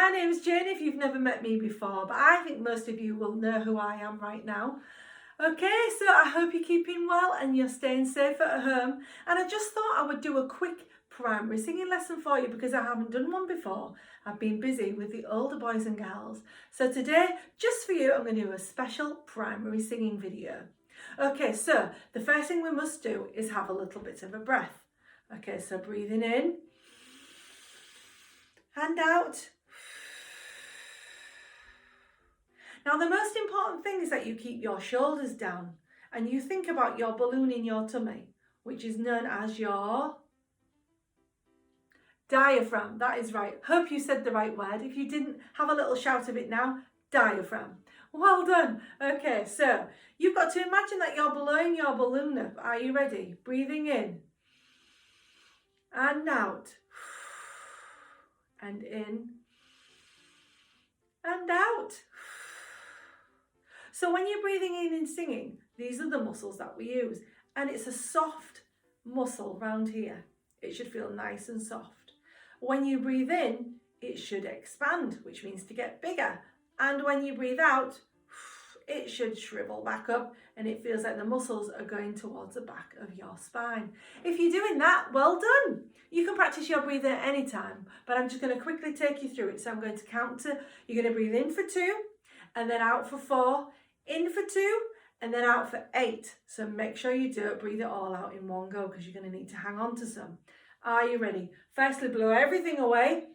My name's Jayne if you've never met me before, but I think most of you will know who I am right now. Okay, so I hope you're keeping well and you're staying safe at home. And I just thought I would do a quick primary singing lesson for you because I haven't done one before. I've been busy with the older boys and girls. So today, just for you, I'm going to do a special primary singing video. Okay, so the first thing we must do is have a little bit of a breath. Okay, so breathing in and out. Now the most important thing is that you keep your shoulders down and you think about your balloon in your tummy, which is known as your diaphragm. That is right. Hope you said the right word. If you didn't, have a little shout of it now. Diaphragm. Well done. Okay, so you've got to imagine that you're blowing your balloon up. Are you ready? Breathing in and out and in and out. So when you're breathing in and singing, these are the muscles that we use. And it's a soft muscle round here. It should feel nice and soft. When you breathe in, it should expand, which means to get bigger. And when you breathe out, it should shrivel back up and it feels like the muscles are going towards the back of your spine. If you're doing that, well done. You can practice your breathing at any time, but I'm just going to quickly take you through it. So I'm going to count to, you're going to breathe in for 2 and then out for 4, in for 2 and then out for 8. So make sure you do it, breathe it all out in one go because you're going to need to hang on to some. Are you ready? Firstly, blow everything away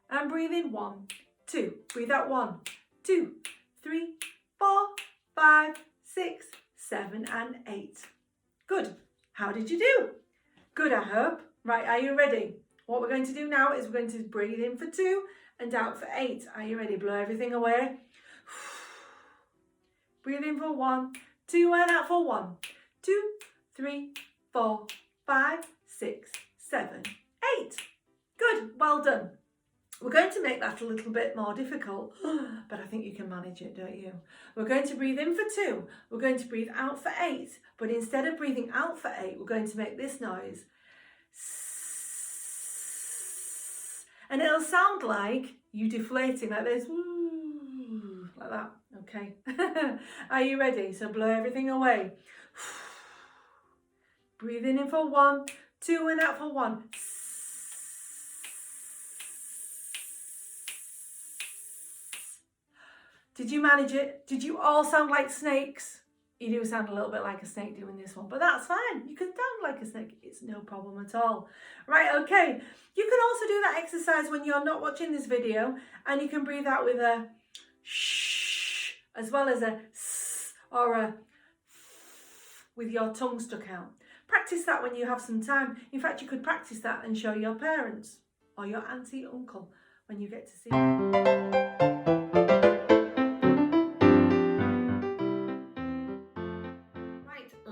and breathe in 1, 2, breathe out 1, 2, 3, 4, 5, 6, 7 and 8. Good. How did you do? Good, I hope. Right, are you ready? What we're going to do now is we're going to breathe in for 2 and out for 8. Are you ready? Blow everything away. Breathe in for 1, 2 and out for 1, 2, 3, 4, 5, 6, 7, 8. Good, well done. We're going to make that a little bit more difficult, but I think you can manage it, don't you? We're going to breathe in for 2. We're going to breathe out for 8, but instead of breathing out for 8, we're going to make this noise. And it'll sound like you deflating like this, like that, okay? Are you ready? So blow everything away. Breathe in for 1, 2 and out for 1. Did you manage it? Did you all sound like snakes? You do sound a little bit like a snake doing this one, but that's fine. You can sound like a snake. It's no problem at all. Right, okay. You can also do that exercise when you're not watching this video and you can breathe out with a shh as well as a s or a with your tongue stuck out. Practice that when you have some time. In fact, you could practice that and show your parents or your auntie, uncle when you get to see them.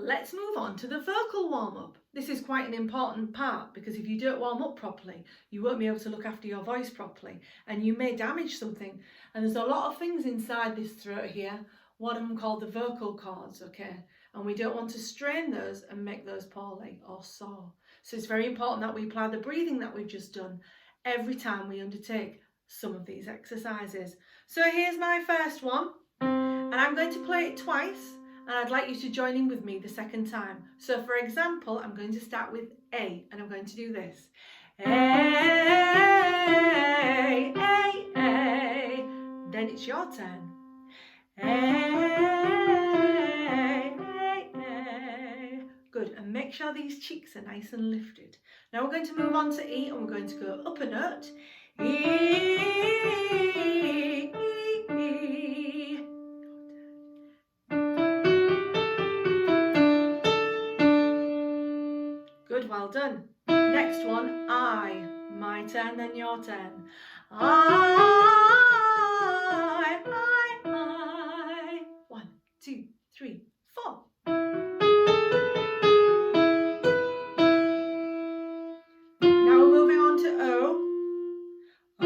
Let's move on to the vocal warm-up. This is quite an important part because if you don't warm up properly, you won't be able to look after your voice properly and you may damage something. And there's a lot of things inside this throat here, one of them called the vocal cords, okay? And we don't want to strain those and make those poorly or sore. So it's very important that we apply the breathing that we've just done every time we undertake some of these exercises. So here's my first one, and I'm going to play it twice. And I'd like you to join in with me the second time. So for example, I'm going to start with A and I'm going to do this. A, A, A. Then it's your turn. A, A, A. Good, and make sure these cheeks are nice and lifted. Now we're going to move on to E and we're going to go up a note. E, E, E. Good, well done. Next one, I. My turn, then your turn. I. 1, 2, 3, 4. Now we're moving on to O. O.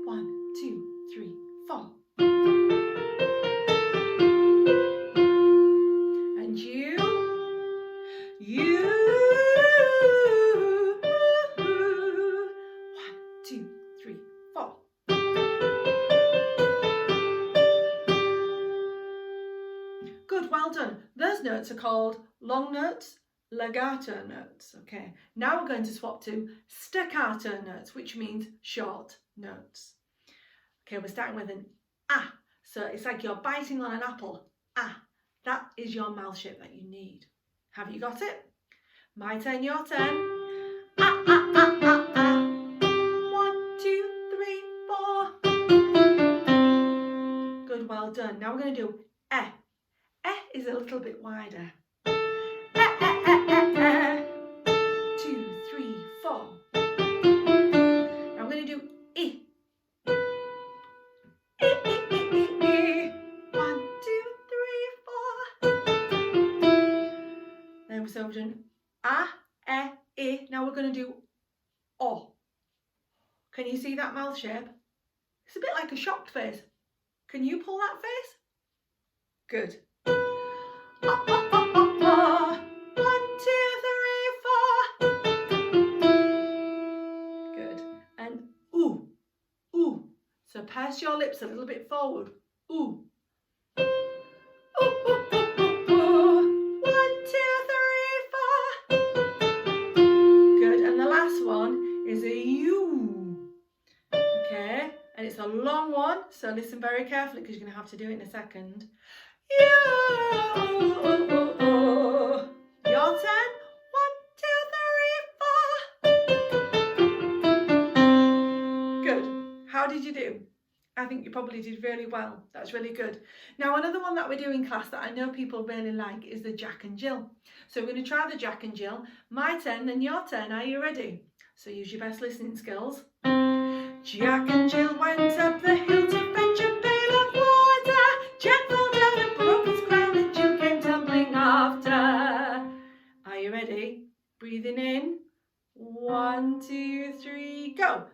1, 2, 3, 4. And you. those notes are called long notes, legato notes. Okay, now we're going to swap to staccato notes, which means short notes. Okay, we're starting with an ah. So it's like you're biting on an apple. Ah, that is your mouth shape that you need. Have you got it? My turn, your turn. Ah, ah, ah, ah, ah. 1, 2, 3, 4. Good, well done. Now we're going to do eh. Eh is a little bit wider. Eh, eh, eh, eh, eh. 2, 3, 4. Now we're going to do I. I, I, I, I, I. 1, 2, 3, 4. Then so we've done ah, eh, I. Now we're going to do o. Can you see that mouth shape? It's a bit like a shocked face. Can you pull that face? Good. Oh, oh, oh, oh, oh. 1, 2, 3, 4. Good. And ooh, ooh. So purse your lips a little bit forward. Ooh. Ooh, ooh, ooh, ooh, ooh. 1, 2, 3, 4. Good. And the last one is a you. Okay. And it's a long one, so listen very carefully because you're going to have to do it in a second. Your turn. 1, 2, 3, 4. Good. How did you do? I think you probably did really well. That's really good. Now another one that we do in class that I know people really like is the Jack and Jill. So we're going to try the Jack and Jill. My turn, then your turn. Are you ready? So use your best listening skills. Jack and Jill went up the hill to fetch a pail of water. Jack fell down and broke his crown and Jill came tumbling after. Are you ready? Breathing in. 1, 2, 3, go.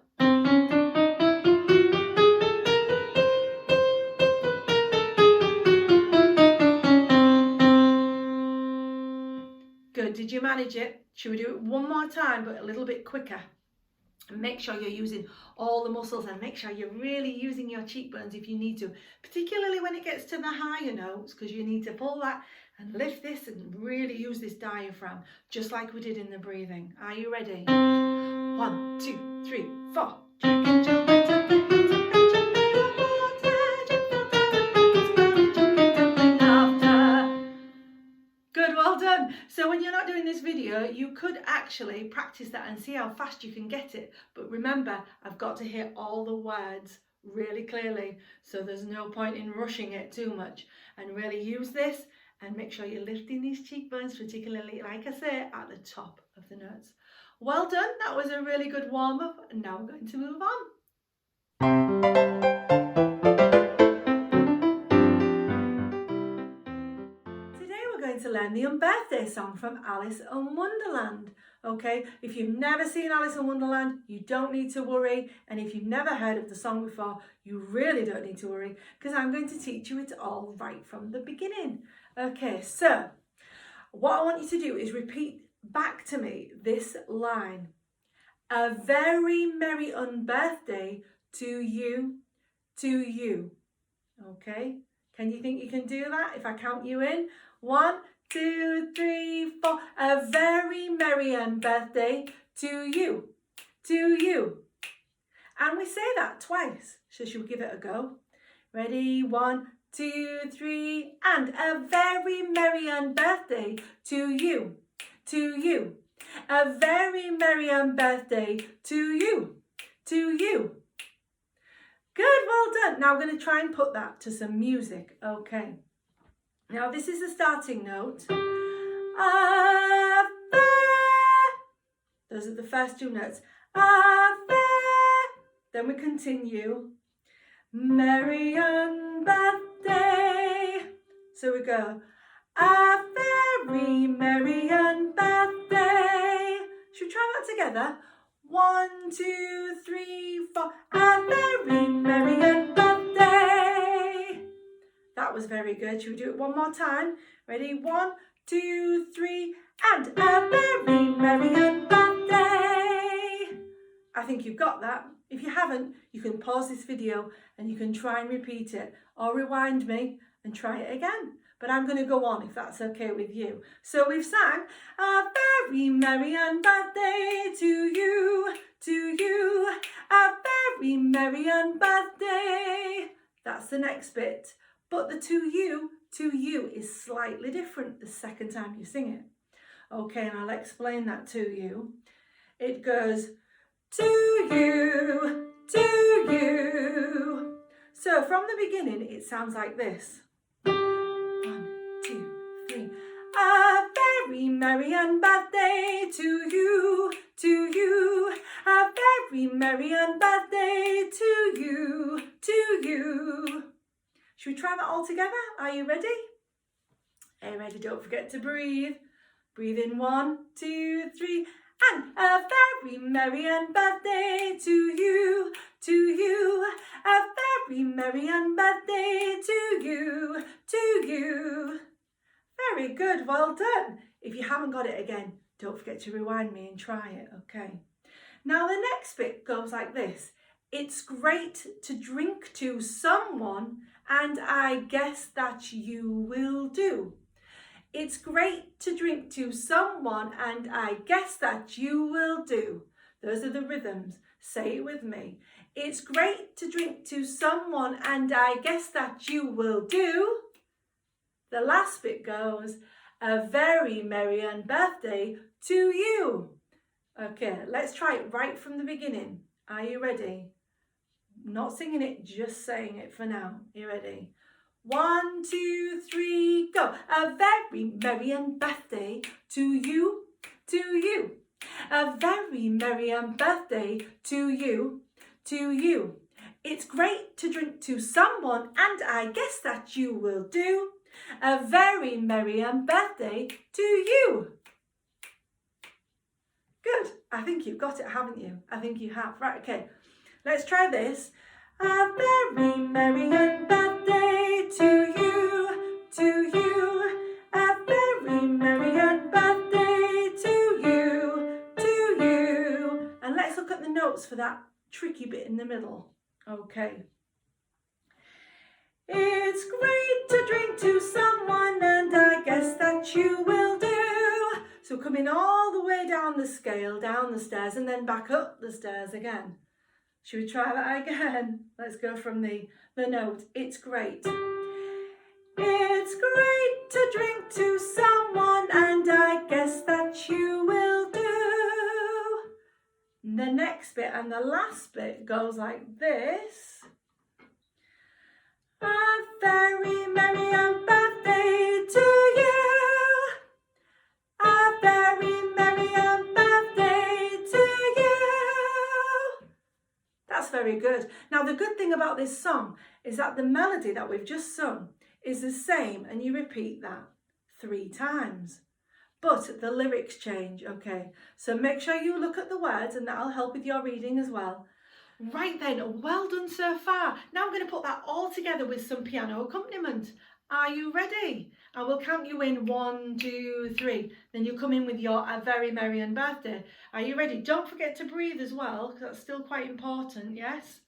Good. Did you manage it? Should we do it one more time but a little bit quicker? And make sure you're using all the muscles and make sure you're really using your cheekbones if you need to, particularly when it gets to the higher notes, because you need to pull that and lift this and really use this diaphragm, just like we did in the breathing. Are you ready? 1, 2, 3, 4. Jack and Jill went up the hill to fetch a pail of water. Jack fell down and broke his crown and Jill came tumbling after. Good, well done. So when you're not doing this video, you could actually practice that and see how fast you can get it. But remember, I've got to hear all the words really clearly, so there's no point in rushing it too much. And really use this and make sure you're lifting these cheekbones, particularly, like I say, at the top of the notes. Well done, that was a really good warm-up, and now we're going to move on. To learn the Unbirthday song from Alice in Wonderland. Okay, if you've never seen Alice in Wonderland, you don't need to worry, and if you've never heard of the song before, you really don't need to worry, because I'm going to teach you it all right from the beginning. Okay, so what I want you to do is repeat back to me this line. A very merry unbirthday to you, to you. Okay, can you think you can do that if I count you in? 1, 2, 3, 4. A very merry birthday to you, to you. And we say that twice. So shall we give it a go? Ready? 1, 2, 3, and a very merry birthday to you, to you. A very merry birthday to you, to you. Good, well done. Now we're going to try and put that to some music. Okay. Now this is the starting note. A those are the first two notes. A then we continue. Merry birthday. So we go. A very merry birthday. Should we try that together? 1, 2, 3, 4. A very merry birthday. That was very good. Should we do it one more time? Ready? 1, 2, 3, and a very merry birthday. I think you've got that. If you haven't, you can pause this video and you can try and repeat it, or rewind me and try it again. But I'm going to go on if that's okay with you. So we've sang a very merry and birthday to you, a very merry and birthday. That's the next bit. But the to you is slightly different the second time you sing it. Okay, and I'll explain that to you. It goes to you, to you. So from the beginning, it sounds like this. 1, 2, 3. A very merry and birthday to you, a very merry and birthday to you, Should we try that all together? Are you ready? Are you ready? Don't forget to breathe. Breathe in 1, 2, 3. And a very merry and birthday to you, a very merry and birthday to you. Very good, well done. If you haven't got it again, don't forget to rewind me and try it, okay? Now the next bit goes like this. It's great to drink to someone, and I guess that you will do. It's great to drink to someone, and I guess that you will do. Those are the rhythms. Say it with me. It's great to drink to someone, and I guess that you will do. The last bit goes, a very merry and birthday to you. Okay, let's try it right from the beginning. Are you ready? Not singing it, just saying it for now. You ready? 1, 2, 3, go. A very merry and birthday to you, a very merry and birthday to you, It's great to drink to someone, and I guess that you will do. A very merry and birthday to you. Good. I think you've got it, haven't you? I think you have. Right, okay. Let's try this. A very merry and birthday to you, a very merry and birthday to you. And let's look at the notes for that tricky bit in the middle. Okay. It's great to drink to someone, and I guess that you will do. So coming all the way down the scale, down the stairs, and then back up the stairs again. Should we try that again? Let's go from the note. It's great. It's great to drink to someone, and I guess that you will do. The next bit and the last bit goes like this. A very merry and birthday to you. A very merry and birthday to you. That's very good. Now the good thing about this song is that the melody that we've just sung is the same, and you repeat that 3 times. But the lyrics change, okay? So make sure you look at the words, and that'll help with your reading as well. Right then, well done so far. Now I'm going to put that all together with some piano accompaniment. Are you ready? I will count you in 1, 2, 3. Then you come in with your A Very Merry and Birthday. Are you ready? Don't forget to breathe as well, because that's still quite important, yes?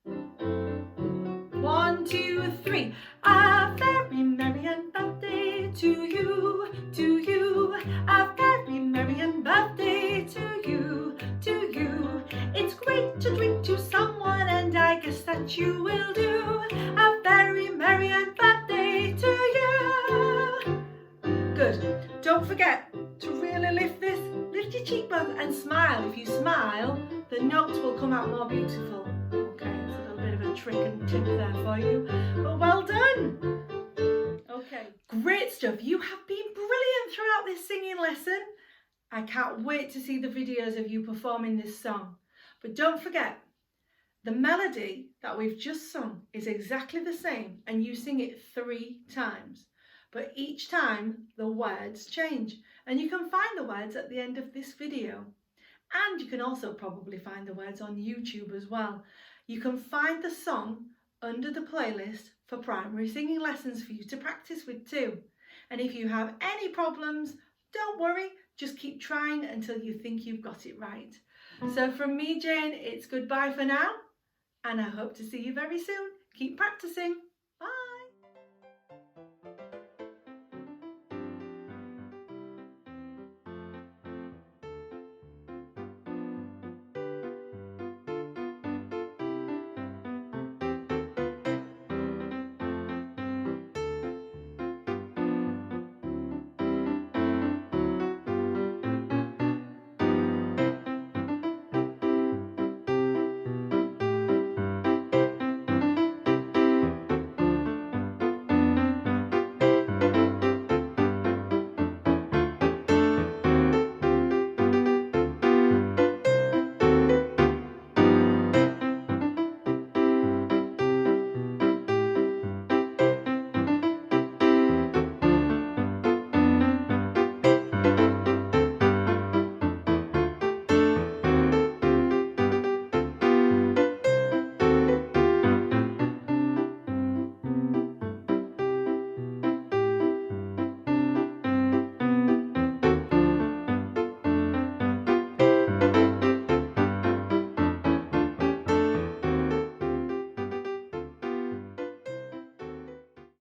1, 2, 3. A very merry and birthday to you, a very merry and birthday to you, It's great to drink to someone, and I guess that you will do. A very merry and birthday to you. Good. Don't forget to really lift your cheekbone and smile. If you smile, the notes will come out more beautiful. Okay, it's a little bit of a trick and tip there for you, but well done. Okay, great stuff. You have been brilliant throughout this singing lesson. I can't wait to see the videos of you performing this song. But don't forget, the melody that we've just sung is exactly the same, and you sing it 3 times. But each time the words change, and you can find the words at the end of this video. And you can also probably find the words on YouTube as well. You can find the song under the playlist for primary singing lessons for you to practice with too. And if you have any problems, don't worry, just keep trying until you think you've got it right. So from me, Jane, it's goodbye for now, and I hope to see you very soon. Keep practicing.